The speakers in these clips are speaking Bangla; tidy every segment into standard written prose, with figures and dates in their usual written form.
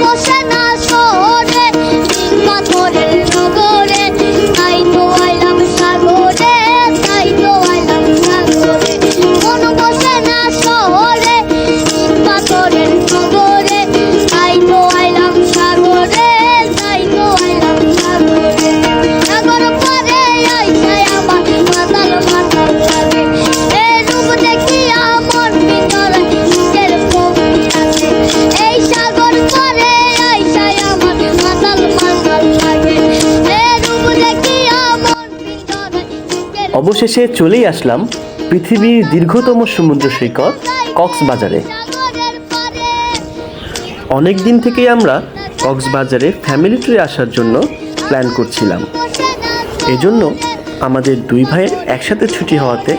বসে না শহরে পাথরের নগরে, তাই তো আইলাম সাগরে, তাই তো আইলাম সাগরে। মন বসে না শহরে পাথরের নগরে, তাই তো আইলাম সাগরে, তাই তো আইলাম সাগরে। সাগর পারে আইসায় আমার মাতাল মাতাল লাগে, এ রূপ দেখিয়া মন ভিতরে নিজের কবি আছে। এই সাগর পারে আইসায় আমার মাতাল মাতাল লাগে, এ রূপ দেখিয়া মন ভিতরে নিজের। অবশেষে চলেই আসলাম পৃথিবীর দীর্ঘতম সমুদ্র সৈকত কক্সবাজারে। অনেক দিন থেকেই আমরা কক্সবাজারে ফ্যামিলি ট্যুরে আসার জন্য প্ল্যান করছিলাম। এজন্য আমাদের দুই ভাইয়ের একসাথে ছুটি হওয়াতে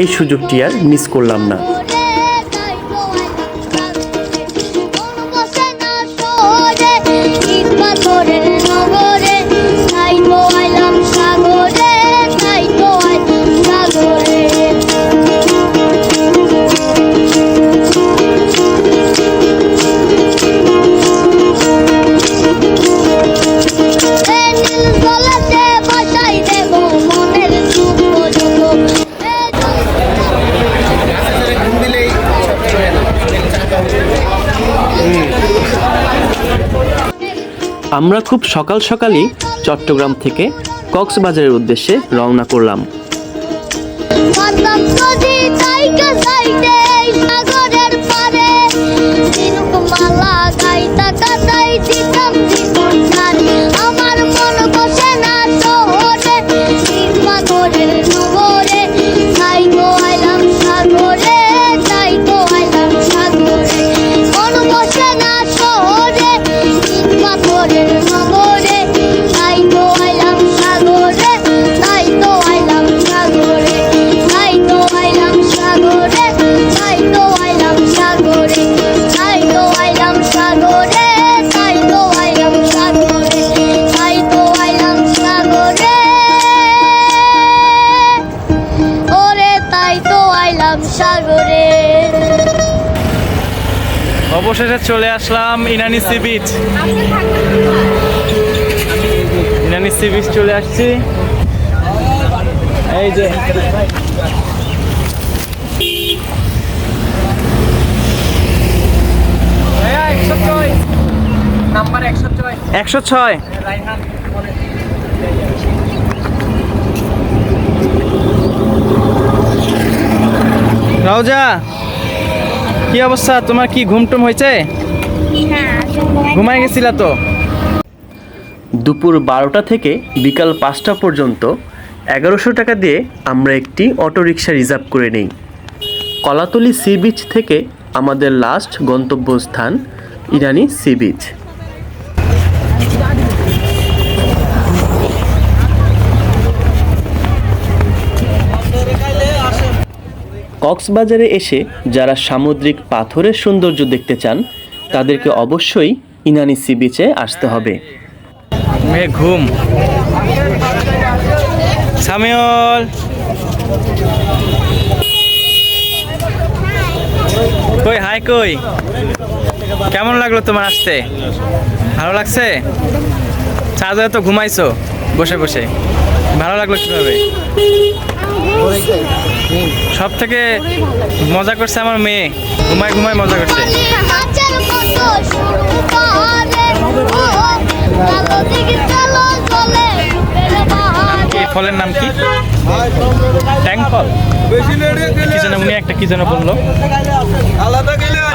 এই সুযোগটি আর মিস করলাম না। আমরা খুব সকাল সকালই চট্টগ্রাম থেকে কক্সবাজারের উদ্দেশ্যে রওনা করলাম। অবশেষে চলে আসলাম Inani sea beach. Inani sea beach চলে আসছি। এই যে নাম্বার 106। রাউজা, কি অবস্থা তোমার? কি ঘুমটুম হয়েছে? ঘুমায় গেছিলা তো? দুপুর 12টা থেকে বিকাল 5টা পর্যন্ত 1100 টাকা দিয়ে আমরা একটি অটোরিকশা রিজার্ভ করে নিই। কলাতলি সি বিচ থেকে আমাদের লাস্ট গন্তব্যস্থান ইনানি সি বিচ। কক্সবাজারে এসে যারা সামুদ্রিক পাথরের সৌন্দর্য দেখতে চান তাদেরকে অবশ্যই ইনানি সি বিচে আসতে হবে। মেয়ে ঘুম। সামিউল, কই হাই কই, কেমন লাগলো তোমার আসতে? ভালো লাগছে? চার্জারে তো ঘুমাইছো বসে বসে, ভালো লাগলো কিভাবে? সব থেকে মজা করছে আমার মেয়ে, ঘুমায় ঘুমায় মজা করছে। ফলের নাম কি? ট্যাং ফল। কি যেন উনি একটা কি যেন বললো,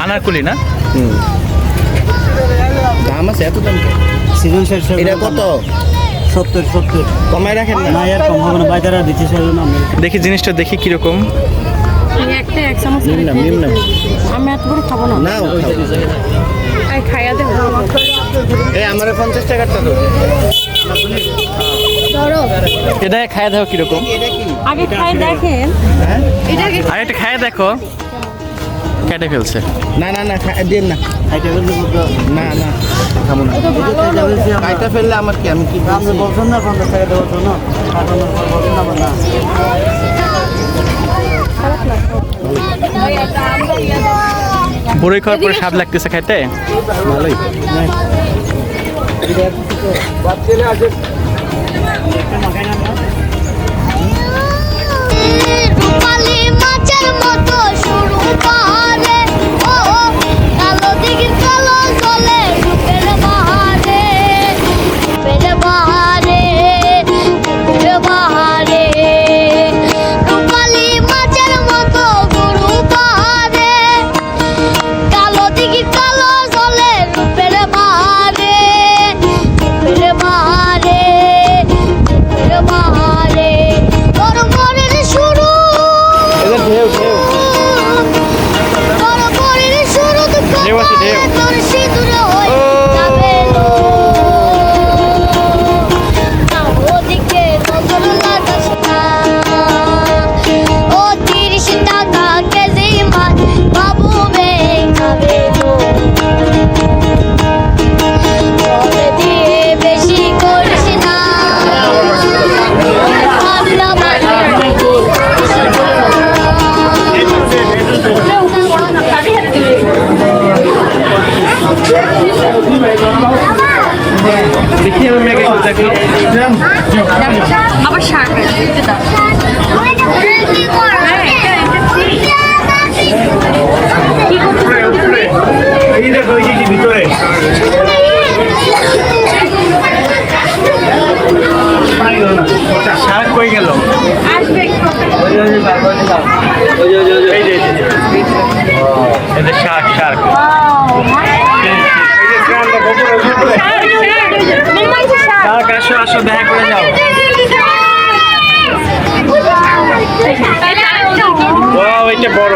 আনারকুলি না? দাম আছে এত দাম? সিজন শেষ। এটা কত? 70 কমায় রাখেন না? আর কম হবে না, বাইরে দিচ্ছি সেজন্য। দেখি জিনিসটা দেখি কিরকম। একটা এক চামচ আমি এত বড় খাবো না। না খাইয়া দেবো। এই আমার 50 টাকাটা দাও। এটা খাইয়া দেখো কিরকম। আগে খাই দেখেন। আর এটা খাইয়া দেখো। কেটে ফেলছে। না না না দেন না। না না খাবো না। কাইটা ফেললে আমার কি, আমি কি বলছেন না 50 টাকা দেওয়ার জন্য? বড়ই খাওয়ার পরে স্বাদ লাগতেছে খাইতে ভালোই। রূপালী মাছের মতো সরু পাহাড়ে, ও কালো দিঘির কালো জলে রূপের বাহারে, রূপের বাহারে, রূপের বাহারে। রূপালী মাছের মতো গরু পাহাড়ে, কালো দিঘির কালো জলে রূপের বাহারে, রূপের বাহারে, রূপের বাহারে। তোর মনের শুরু, তোর মনের শুরু দুঃখ ঢেউ আছে, ঢেউ। পালে তোর সিঁদুরে হয়ে যাবে লো। না ওদিকে নজর লাগাস না, ও 30 টাকা কেজি মাছ বাবু মেয়ে খাবে লো। চলে দিয়ে বেশি করিস না, পাতলা দেখি আমি মেঘে একটু দেখো। আবার শাক আছে, দাও। এই দেখো এই যে ভিতরে পানি দাও না। শাক কই গেল? এই যে এই যে শাক শাক। শাক আসো আসো দেখা করে যাও। ওয়াও এটা বড়।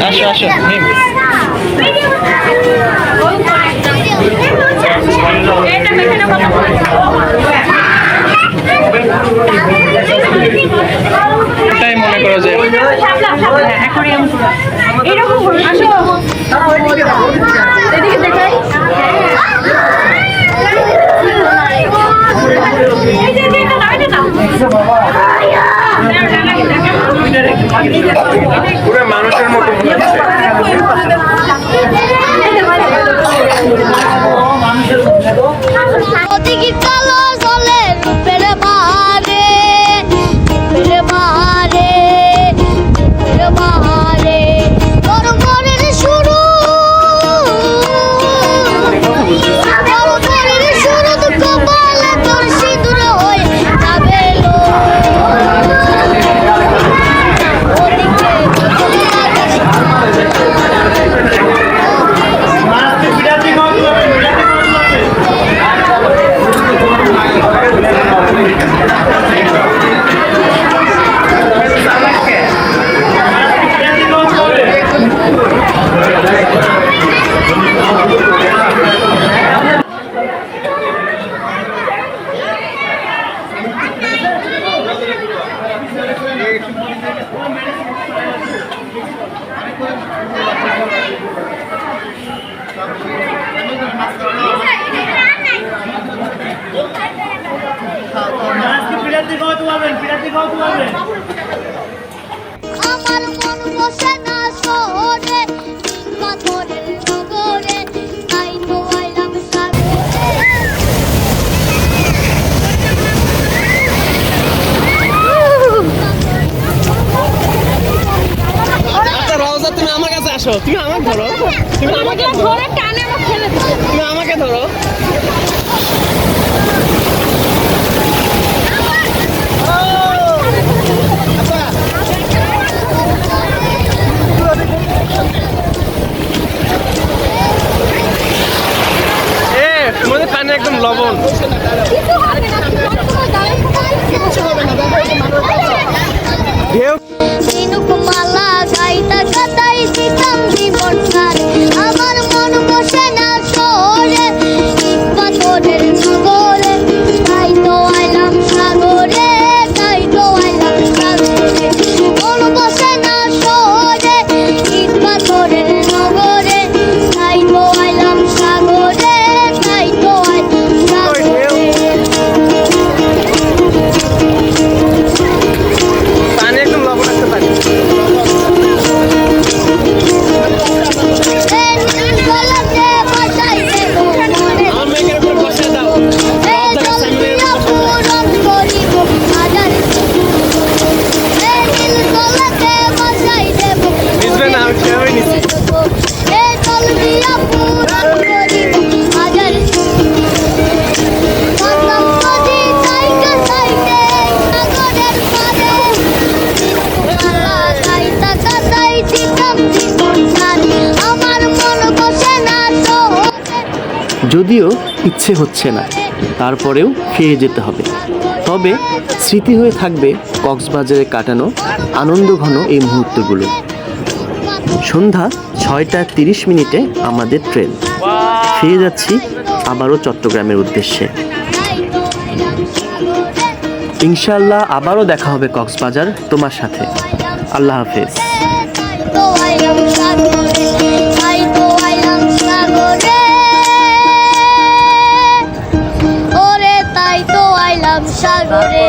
আসো আসো নিন। এটাই মনে করো যে এরকম আসো এদিকে দেখাই। এই যে এটা নাও, এটা নাও। পুরো মানুষের মতো মনে হচ্ছে। ওদিকে কালো জলে রূপের বাহারে, রূপের বাহারে, রূপের বাহারে। তোর মনের শুরু, তোর মনের শুরু দুঃখ পালে তোর সিঁদুরে হয়ে যাবে লো। ওদিকে নজর লাগাস না, মাছকে বিরাটি খাওয়া হবে, বিরাটি খাওয়া হবে। মাছকে বিরাটি খাওয়াতে পারবেন, বিরাটি খাওয়াতে পারবেন। আমার মন বসে না শহরে, পাথরের নগরে, তাই তো আইলাম সাগরে। আচ্ছা রওজা তুমি আমার কাছে আসো। তুমি আমাকে ধরো, তুমি আমাকে ধরো, ধরে টানে আমার ফেলে দিচ্ছে। তুমি আমাকে ধরো। তোমাদের পানি একদম লবণ। ঢেউ ঝিনুক মালা গাইতা কাটাই দিতাম জীবন সার। আমার মন বসে না শহরে, ইট পাথরের নগরে, তাই তো আইলাম সাগরে, তাই তো আইলাম সাগরে। মন বসে না শহরে, ইট পাথরের নগরে, তাই তো যদিও ইচ্ছে হচ্ছে না, তারপরেও ফিরে যেতে হবে। তবে স্মৃতি হয়ে থাকবে কক্সবাজারে কাটানো আনন্দঘন এই মুহূর্তগুলো। সন্ধ্যা 6:30 আমাদের ট্রেন। ফিরে যাচ্ছি আবারও চট্টগ্রামের উদ্দেশ্যে। ইনশাআল্লাহ আবারও দেখা হবে কক্সবাজার তোমার সাথে। আল্লাহ হাফেজ। তো আইলাম সাগরে, তাই তো আইলাম সাগরে, ওরে তাই তো আইলাম সাগরে।